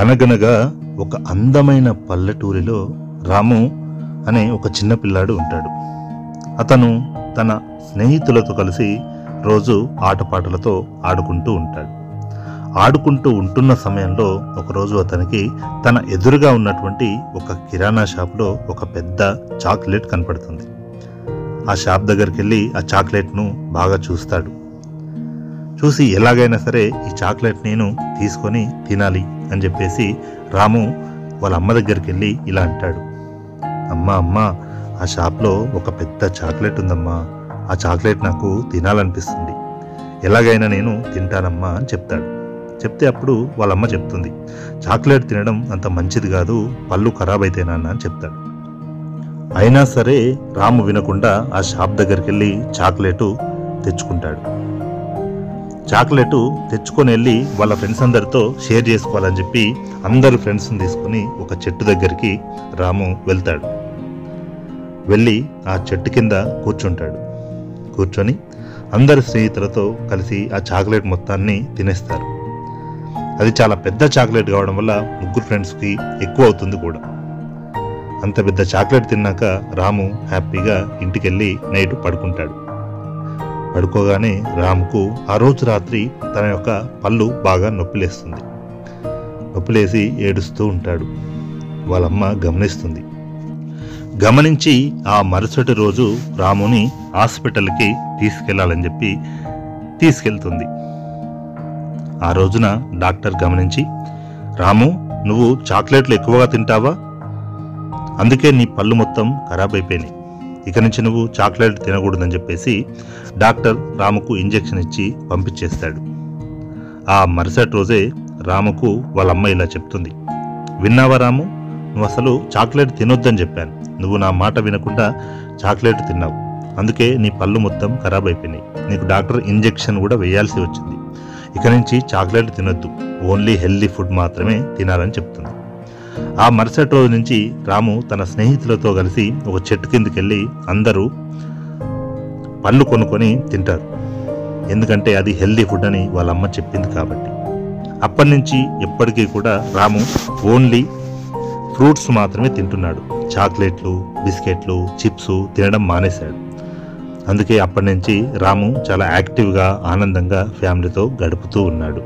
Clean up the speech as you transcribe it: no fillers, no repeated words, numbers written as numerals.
అనగనగా ఒక అందమైన పల్లెటూరిలో రాము అనే ఒక చిన్న పిల్లాడు ఉంటాడు. అతను తన స్నేహితులతో కలిసి రోజు ఆటపాటలతో ఆడుకుంటూ ఉంటాడు. ఆడుకుంటూ ఉంటున్న సమయంలో ఒకరోజు అతనికి తన ఎదురుగా ఉన్నటువంటి ఒక కిరాణా షాప్లో ఒక పెద్ద చాక్లెట్ కనపడుతుంది. ఆ షాప్ దగ్గరికి వెళ్ళి ఆ చాక్లెట్ను బాగా చూస్తాడు. చూసి ఎలాగైనా సరే ఈ చాక్లెట్ నేను తీసుకొని తినాలి అని చెప్పేసి రాము వాళ్ళ అమ్మ దగ్గరికి వెళ్ళి ఇలా అంటాడు, అమ్మ ఆ షాప్లో ఒక పెద్ద చాక్లెట్ ఉందమ్మా, ఆ చాక్లెట్ నాకు తినాలనిపిస్తుంది, ఎలాగైనా నేను తింటానమ్మా అని చెప్తాడు. చెప్తే అప్పుడు వాళ్ళమ్మ చెప్తుంది, చాక్లెట్ తినడం అంత మంచిది కాదు, పళ్ళు ఖరాబ్ అయితే నాన్న అని చెప్తాడు. అయినా సరే రాము వినకుండా ఆ షాప్ దగ్గరికి వెళ్ళి చాక్లెట్ తెచ్చుకుంటాడు. చాక్లెట్ తెచ్చుకొని వెళ్ళి వాళ్ళ ఫ్రెండ్స్ అందరితో షేర్ చేసుకోవాలని చెప్పి అందరు ఫ్రెండ్స్ని తీసుకుని ఒక చెట్టు దగ్గరికి రాము వెళ్తాడు. వెళ్ళి ఆ చెట్టు కింద కూర్చుంటాడు. కూర్చొని అందరి స్నేహితులతో కలిసి ఆ చాక్లెట్ మొత్తాన్ని తినేస్తారు. అది చాలా పెద్ద చాక్లెట్ కావడం వల్ల ముగ్గురు ఫ్రెండ్స్కి ఎక్కువ అవుతుంది కూడా. అంత పెద్ద చాక్లెట్ తిన్నాక రాము హ్యాపీగా ఇంటికెళ్ళి నైట్ పడుకుంటాడు. పడుకోగానే రాముకు ఆ రోజు రాత్రి తన యొక్క పళ్ళు బాగా నొప్పిలేస్తుంది. నొప్పిలేసి ఏడుస్తూ ఉంటాడు. వాళ్ళమ్మ గమనిస్తుంది. గమనించి ఆ మరుసటి రోజు రాముని హాస్పిటల్కి తీసుకెళ్లాలని చెప్పి తీసుకెళ్తుంది. ఆ రోజున డాక్టర్ గమనించి, రాము నువ్వు చాక్లెట్లు ఎక్కువగా తింటావా, అందుకే నీ పళ్ళు మొత్తం ఖరాబ్ అయిపోయినాయి, ఇక నుంచి నువ్వు చాక్లెట్ తినకూడదని చెప్పేసి డాక్టర్ రాముకు ఇంజెక్షన్ ఇచ్చి పంపించేస్తాడు. ఆ మరుసటి రోజే రాముకు వాళ్ళ అమ్మ ఇలా చెప్తుంది, విన్నావా రాము, నువ్వు అసలు చాక్లెట్ తినొద్దని చెప్పాను, నువ్వు నా మాట వినకుండా చాక్లెట్ తిన్నావు, అందుకే నీ పళ్ళు మొత్తం ఖరాబ్ అయిపోయినాయి, నీకు డాక్టర్ ఇంజెక్షన్ కూడా వేయాల్సి వచ్చింది, ఇక నుంచి చాక్లెట్ తినొద్దు, ఓన్లీ హెల్దీ ఫుడ్ మాత్రమే తినాలని చెప్తుంది. ఆ మరుసటి రోజు నుంచి రాము తన స్నేహితులతో కలిసి ఒక చెట్టు కిందకి వెళ్ళి అందరూ పళ్ళు కొనుక్కొని తింటారు. ఎందుకంటే అది హెల్దీ ఫుడ్ అని వాళ్ళ అమ్మ చెప్పింది కాబట్టి. అప్పటి నుంచి ఎప్పటికీ కూడా రాము ఓన్లీ ఫ్రూట్స్ మాత్రమే తింటున్నాడు. చాక్లెట్లు, బిస్కెట్లు, చిప్స్ తినడం మానేశాడు. అందుకే అప్పటి నుంచి రాము చాలా యాక్టివ్గా ఆనందంగా ఫ్యామిలీతో గడుపుతూ ఉన్నాడు.